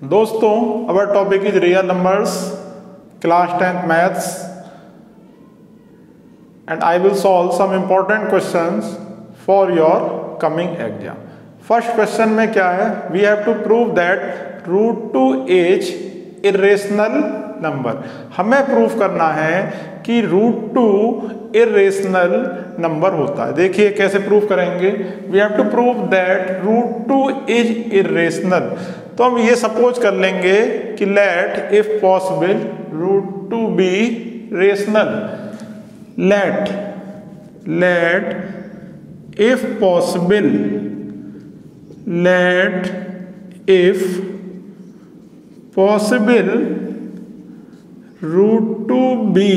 दोस्तों, our topic is real numbers, class 10th maths, and I will solve some important questions for your coming exam. First question में क्या है? We have to prove that root 2 is irrational number. हमें proof करना है कि root 2 irrational number होता है। देखिए कैसे प्रूफ करेंगे। We have to prove that root 2 is irrational. तो हम ये सपोज कर लेंगे कि let if possible root 2 be rational. Let if possible, let if possible root 2 be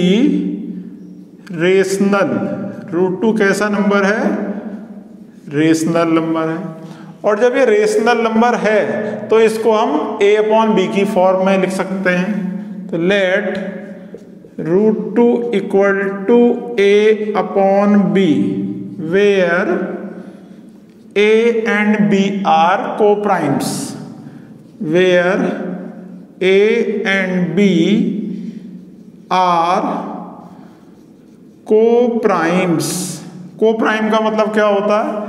rational. Root 2 कैसा नंबर है? रेशनल नंबर है। और जब ये रेशनल नंबर है तो इसको हम a अपॉन बी की फॉर्म में लिख सकते हैं। तो let root 2 equal to a upon B where a and b are coprimes. Where a and b are coprimes. Coprime का मतलब क्या होता है?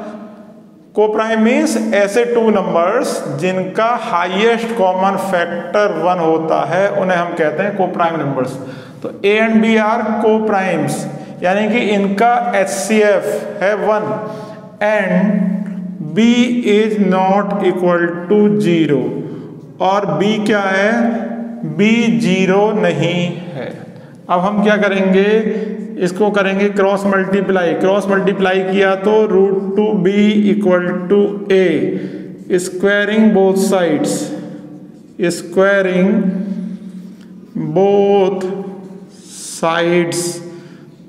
कोप्राइम मीन्स ऐसे टू नंबर्स जिनका हाईएस्ट कॉमन फैक्टर 1 होता है उन्हें हम कहते हैं कोप्राइम नंबर्स। तो a and b are coprimes, यानी कि इनका HCF है 1 and b is not equal to 0। और b क्या है? b 0 नहीं है। अब हम क्या करेंगे? इसको करेंगे क्रॉस मल्टीप्लाई। क्रॉस मल्टीप्लाई किया तो root 2 b equal to a, squaring both sides, squaring both sides,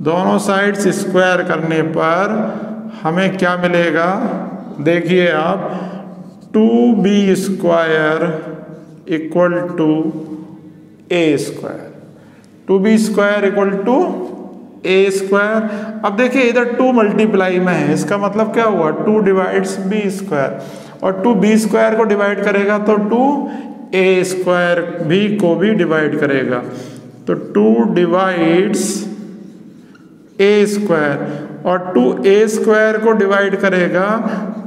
दोनों साइड्स स्क्वायर करने पर हमें क्या मिलेगा? देखिए आप, 2b square equal to a square, 2b square equal to a square. अब देखिए इधर 2 मल्टीप्लाई में है, इसका मतलब क्या हुआ? 2 डिवाइड्स बी स्क्वायर, और 2b स्क्वायर को डिवाइड करेगा तो 2a स्क्वायर भी को भी डिवाइड करेगा। तो 2 डिवाइड्स a स्क्वायर, और 2a स्क्वायर को डिवाइड करेगा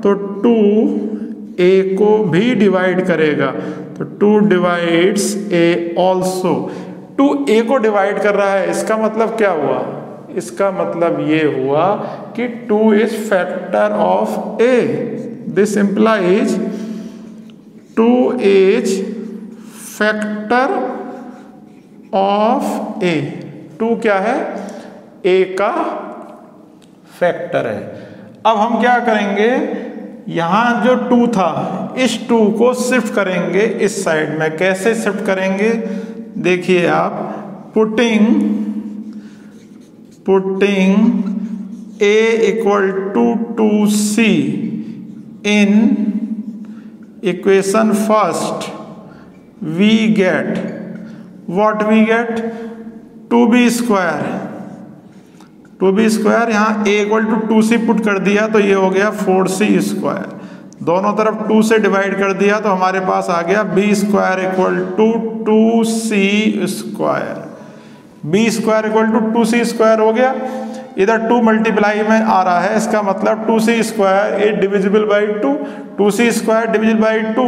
तो 2a को भी डिवाइड करेगा। तो 2 डिवाइड्स a ऑल्सो। 2a को डिवाइड कर रहा है, इसका मतलब क्या हुआ? इसका मतलब ये हुआ कि 2 is factor of a। This implies 2 is factor of a। 2 क्या है? a का फैक्टर है। अब हम क्या करेंगे? यहां जो 2 था, इस 2 को शिफ्ट करेंगे इस साइड में। कैसे शिफ्ट करेंगे? देखिए आप, putting a equal to 2c in equation first, we get what? We get 2b square. 2b square यहाँ a equal to 2c put कर दिया तो ये हो गया 4c स्क्वायर। दोनों तरफ 2 से डिवाइड कर दिया तो हमारे पास आ गया b square equal to 2c square. b square equal to 2c square हो गया। इधर 2 मल्टीप्लाई में आ रहा है, इसका मतलब 2c square is divisible by 2, 2c square divisible by 2,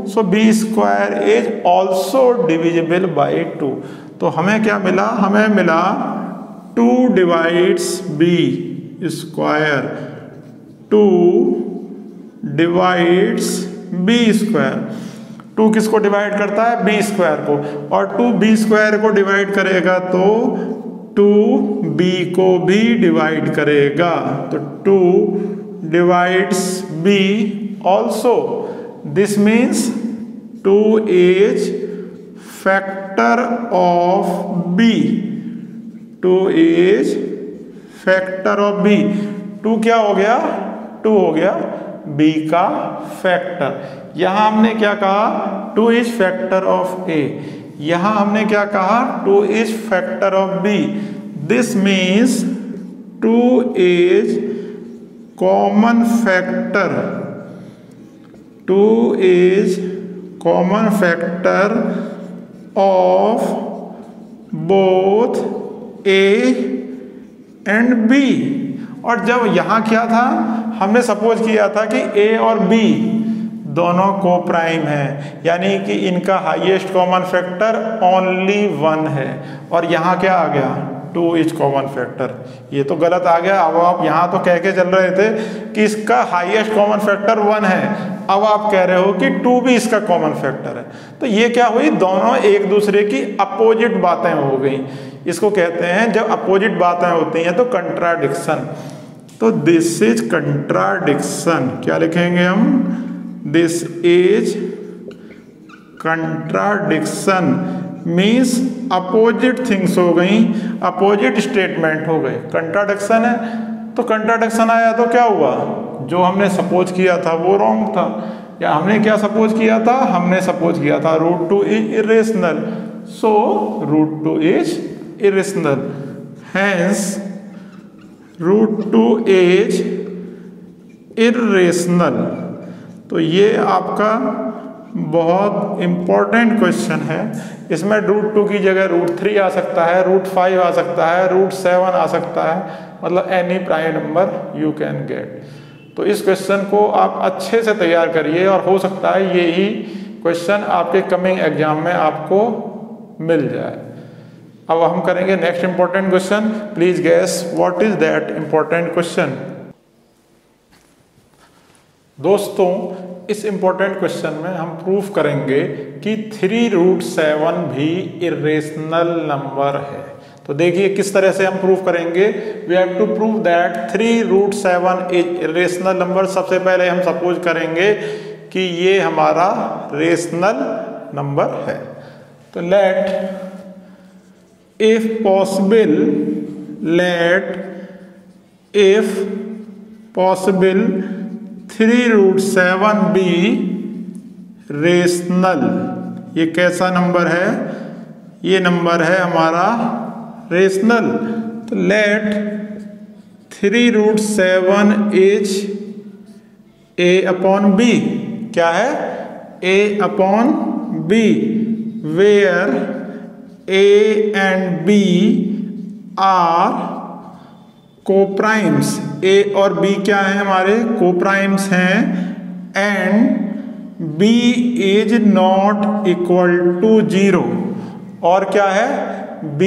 so b square is also divisible by 2। तो हमें क्या मिला? हमें मिला 2 divides b square, 2 divides b square. 2 किसको डिवाइड करता है? b स्क्वायर को, और 2b स्क्वायर को डिवाइड करेगा तो 2b को भी डिवाइड करेगा। तो 2 divides b also. This means 2 is factor of b। 2 is factor of b। 2 क्या हो गया? 2 हो गया b का फैक्टर। यहां हमने क्या कहा? 2 इज फैक्टर ऑफ a। यहां हमने क्या कहा? 2 is factor of b। This means 2 is common factor 2 is common factor of both a and b. और जब यहाँ क्या था, हमने सपोज किया था कि ए और बी दोनों को प्राइम है, यानी कि इनका हाईएस्ट कॉमन फैक्टर ओनली 1 है। और यहाँ क्या आ गया, 2 इज कॉमन फैक्टर। ये तो गलत आ गया। अब आप यहाँ तो कह के चल रहे थे कि इसका हाईएस्ट कॉमन फैक्टर 1 है, अब आप कह रहे हो कि 2 भी इसका कॉमन फैक्टर है। तो ये क्या हुई, दोनों एक दूसरे की अपोजिट बातें हो गई। इसको कहते हैं, जब अपोजिट बातें होती हैं तो कंट्राडिक्शन। तो दिस इज कंट्राडिक्शन। क्या लिखेंगे हम, this is contradiction means opposite things हो गई, अपोजिट स्टेटमेंट हो गए। कंट्राडिक्शन है तो कंट्राडिक्शन आया तो क्या हुआ, जो हमने सपोज किया था वो रॉन्ग था। या हमने क्या सपोज किया था, हमने सपोज किया था √2 is irrational, so √2 is irrational, hence √2 is irrational. तो ये आपका बहुत इम्पोर्टेंट क्वेश्चन है। इसमें √2 की जगह √3 आ सकता है, √5 आ सकता है, √7 आ सकता है, मतलब any prime number you can get. तो इस क्वेश्चन को आप अच्छे से तैयार करिए और हो सकता है यही क्वेश्चन आपके कमिंग एग्जाम में आपको मिल जाए। अब हम करेंगे next important question. Please guess what is that important question. दोस्तों, इस इंपॉर्टेंट क्वेश्चन में हम प्रूफ करेंगे कि 3√7 भी इरेशनल नंबर है। तो देखिए किस तरह से हम प्रूफ करेंगे। We have to prove that 3√7 is irrational number. सबसे पहले हम सपोज करेंगे कि ये हमारा रेशनल नंबर है। तो let if possible, let if possible 3√7 भी रेशनल। ये कैसा नंबर है, ये नंबर है हमारा रेशनल। तो लेट 3√7 इज a/b। क्या है, a/b, where a and b are coprimes. a और b क्या है, हमारे कोप्राइम्स हैं। And b is not equal to 0। और क्या है, b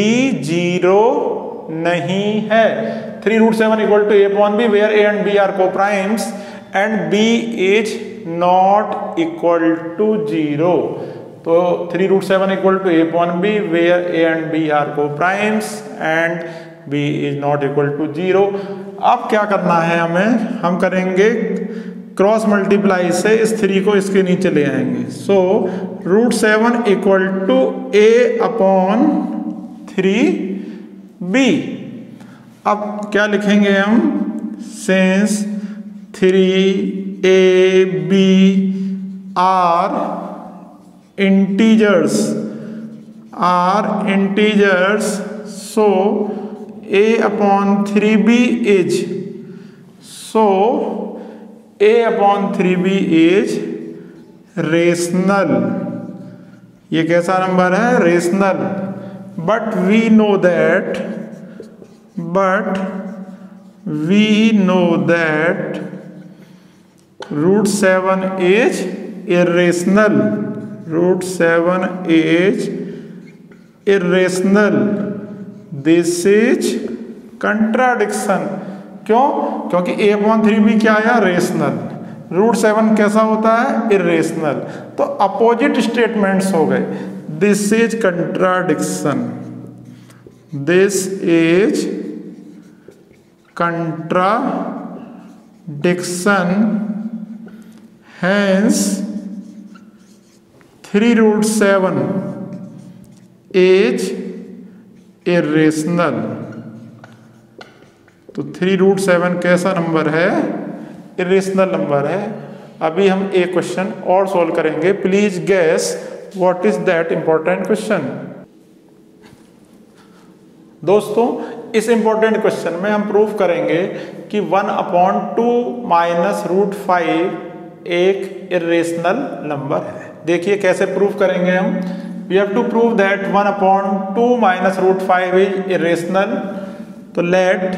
0 नहीं है। 3√7 equal to a/b where a and b are coprimes and b is not equal to 0। तो 3√7 equal to a/b where a and b are coprimes and b is not equal to 0। अब क्या करना है हमें, हम करेंगे क्रॉस मल्टीप्लाई से इस 3 को इसके नीचे ले आएंगे। So √7 equal to a/3b। अब क्या लिखेंगे हम, since 3a b are integers, so a/3b is, so a/3b is rational. ये कैसा नंबर है, rational. But we know that √7 is irrational. √7 is irrational. This is contradiction. क्यों, क्योंकि a/3b क्या आया, रेशनल। √7 कैसा होता है, इरेशनल। तो अपोजिट स्टेटमेंट्स हो गए। This is contradiction, this is contradiction, hence 3√7 is irrational. तो 3√7 कैसा नंबर है, इरेशनल नंबर है। अभी हम एक क्वेश्चन और सॉल्व करेंगे। Please guess what is that important question. दोस्तों, इस इंपॉर्टेंट क्वेश्चन में हम प्रूव करेंगे कि 1/2 - √5 एक इरेशनल नंबर है। देखिए कैसे प्रूव करेंगे हम। We have to prove that 1/2 minus root 5 is irrational. तो let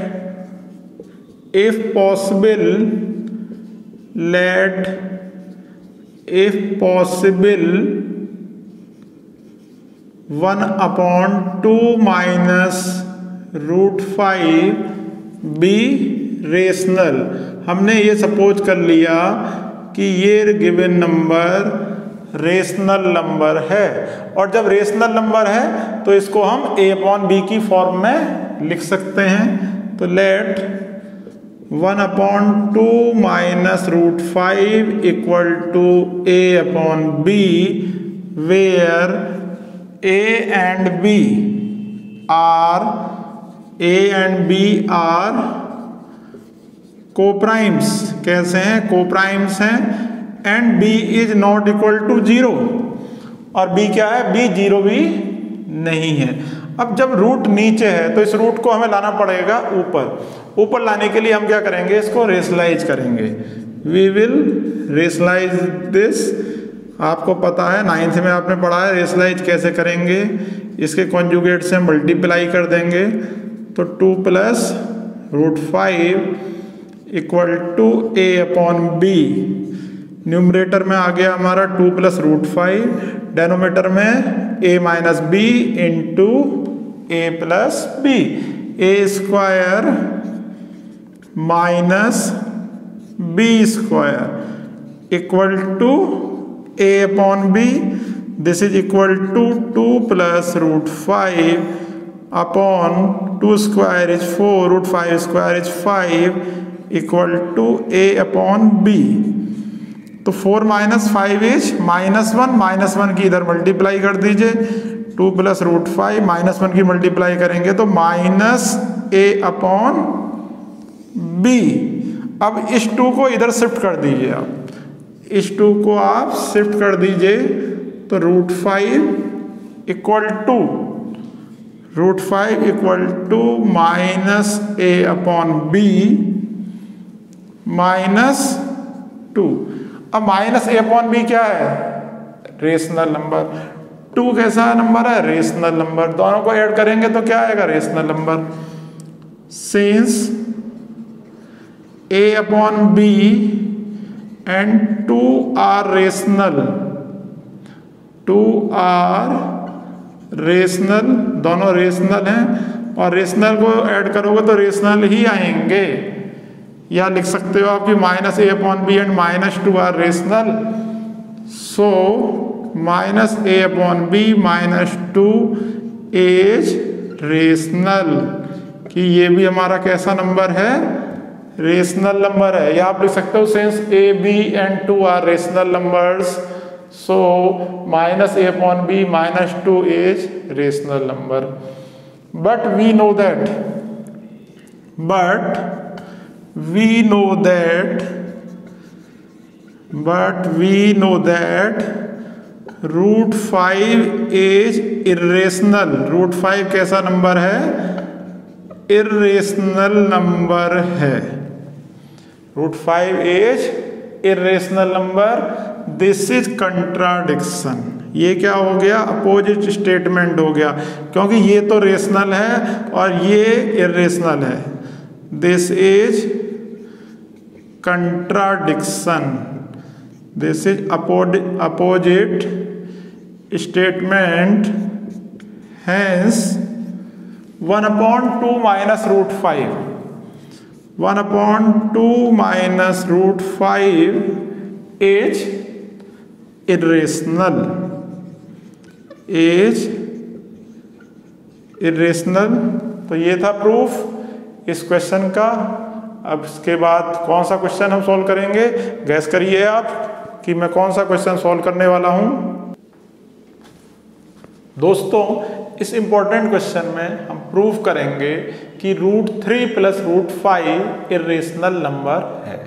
if possible 1/2 minus root 5 be rational. हमने ये सपोज कर लिया कि ये गिवन नंबर रेशनल नंबर है, और जब रेशनल नंबर है तो इसको हम a/b की फॉर्म में लिख सकते हैं। तो let 1/2 minus root 5 equal to a/b, where a and b are coprimes. कैसे हैं? कोप्राइम्स हैं। And b is not equal to 0, और b क्या है? b 0 भी नहीं है। अब जब रूट नीचे है तो इस रूट को हमें लाना पड़ेगा ऊपर लाने के लिए हम क्या करेंगे? इसको रेशनलाइज करेंगे। We will rationalise this. आपको पता है 9th में आपने पढ़ा है रेशनलाइज कैसे करेंगे। इसके कॉन्जुगेट से मल्टीप्लाई कर देंगे, तो 2 plus root 5 equal to a/b। Numerator में आ गया हमारा 2 प्लस रूट 5, डेनोमीटर में a minus b into a plus b, a square minus b square equal to a/b। This is equal to 2 plus root 5 upon 2 square is 4, root 5 square is 5 equal to a/b। तो 4 minus 5 is -1, -1 की इधर multiply कर दीजिए। 2 plus root 5 -1 की multiply करेंगे तो minus a/b। अब इस 2 को इधर शिफ्ट कर दीजिए आप, इस 2 को आप शिफ्ट कर दीजिए, तो root 5 equal to minus a/b -2। अब माइनस a/b क्या है? Rational number. 2 कैसा नंबर है? Rational number. दोनों को ऐड करेंगे तो क्या आएगा? Rational number. Since a/b and 2 are rational, दोनों रेशनल हैं, और रेशनल को ऐड करोगे तो रेशनल ही आएंगे। या लिख सकते हो आप कि minus a/b and -2 are rational, so minus a/b -2 is rational, कि ये भी हमारा कैसा नंबर है? रेशनल नंबर है। या आप लिख सकते हो since a, b and 2 are rational numbers, so minus a/b -2 is rational number. But we know that root 5 is irrational. Root 5 कैसा नंबर है? इर्रेशनल नंबर है। Root 5 is irrational number. This is contradiction. ये क्या हो गया? Opposite statement हो गया, क्योंकि ये तो रेशनल है और ये इर्रेशनल है। This is contradiction. This is opposite statement. Hence 1/2 minus root 5, 1/2 minus root 5 is irrational, तो ये था प्रूफ इस क्वेश्चन का। अब इसके बाद कौन सा क्वेश्चन हम सॉल्व करेंगे? गैस करिए आप कि मैं कौन सा क्वेश्चन सॉल्व करने वाला हूं। दोस्तों, इस इंपॉर्टेंट क्वेश्चन में हम प्रूव करेंगे कि root 3 plus root 5 irrational number है।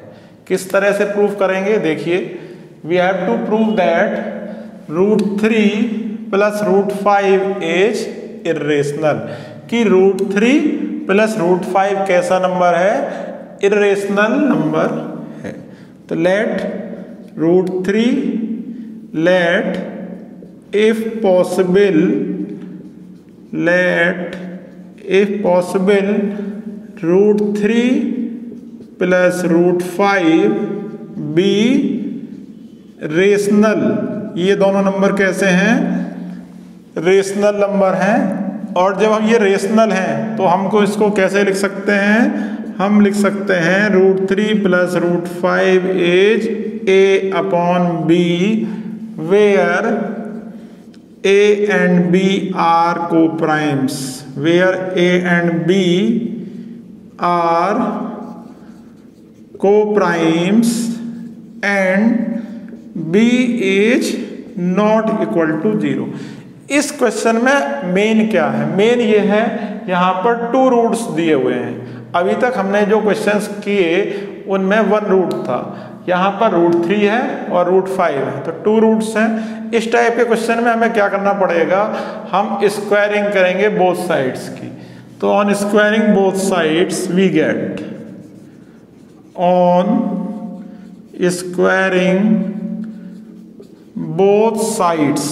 किस तरह से प्रूव करेंगे? देखिए, we have to prove that root 3 plus root 5 is irrational, कि रूट 3 प्लस रूट 5 कैसा नंबर है? इर्रेशनल नंबर है। तो let root 3 let if possible √3 plus √5 be rational. ये दोनों नंबर कैसे हैं? रेशनल नंबर हैं। और जब हम ये रेशनल हैं तो हमको इसको कैसे लिख सकते हैं? हम लिख सकते हैं √3 plus √5 is a/b where a and b are co-primes, where a and b are co-primes and b is not equal to 0। इस क्वेश्चन में मेन क्या है? मेन ये है, यहाँ पर 2 रूट्स दिए हुए हैं। अभी तक हमने जो क्वेश्चंस किए उनमें 1 रूट था, यहाँ पर √3 है और √5 है, तो 2 रूट्स हैं। इस टाइप के क्वेश्चन में हमें क्या करना पड़ेगा? हम स्क्वायरिंग करेंगे बोथ साइड्स की। तो on squaring both sides we get, on squaring both sides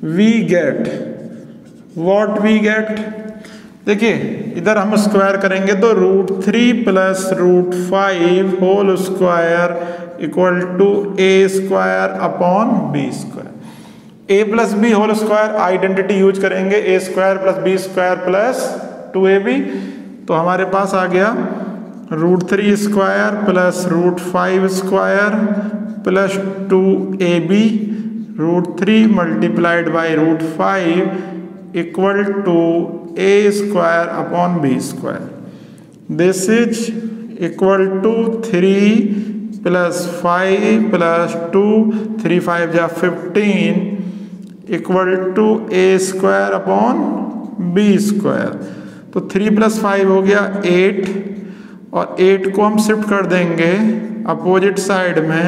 we get what we get. देखिए इधर हम स्क्वायर करेंगे तो √3 plus √5 whole square equal to a² / b²। a plus b whole square identity use करेंगे, a² + b² + 2ab। तो हमारे पास आ गया √3² plus √5² plus 2ab, √3 multiplied by √5 equal to a² / b²। This is equal to 3 plus 5 plus 2, 3 5 जा 15 equal to a² / b²। तो 3 + 5 हो गया 8, और 8 को हम शिफ्ट कर देंगे अपोजिट साइड में,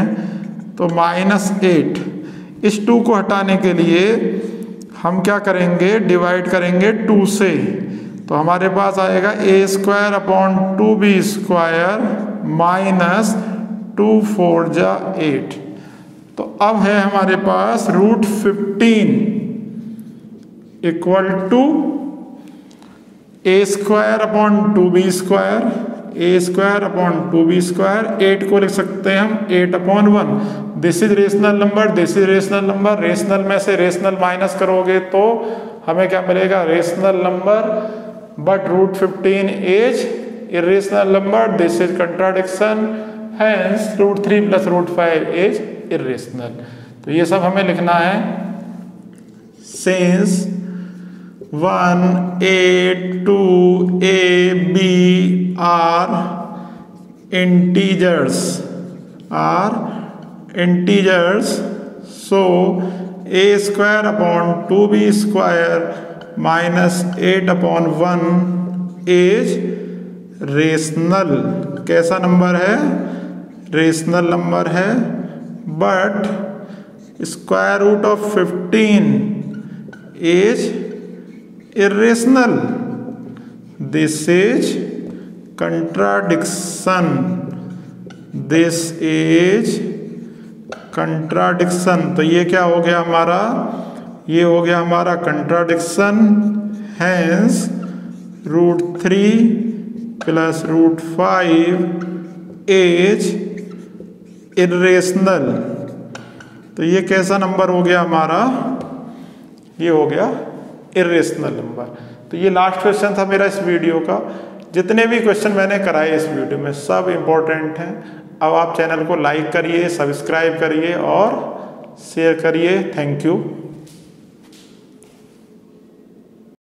तो -8। इस 2 को हटाने के लिए हम क्या करेंगे? डिवाइड करेंगे 2 से, तो हमारे पास आएगा a² / 2b² -2 4 जा 8। तो अब है हमारे पास √15 equal to a² / 2b², a² / 2b²। 8 को लिख सकते हैं हम 8/1। This is rational number, this is rational number. Rational में से रेशनल माइनस करोगे तो हमें क्या मिलेगा? Rational number. But √15 is irrational number, this is contradiction, hence √3 plus √5 is irrational. तो ये सब हमें लिखना है। Since 1 a 2 a b are integers, so a² / 2b² -8/1 is rational. कैसा नंबर है? रेशनल नंबर है। But √15 is irrational, this is contradiction, this is contradiction। तो ये क्या हो गया हमारा? ये हो गया हमारा contradiction, hence √3 plus √5 is irrational। तो ये कैसा नंबर हो गया हमारा? ये हो गया इर्रेशनल नंबर। तो ये लास्ट क्वेश्चन था मेरा इस वीडियो का। जितने भी क्वेश्चन मैंने कराए इस वीडियो में सब इम्पोर्टेंट हैं। अब आप चैनल को लाइक करिए, सब्सक्राइब करिए और शेयर करिए। Thank you.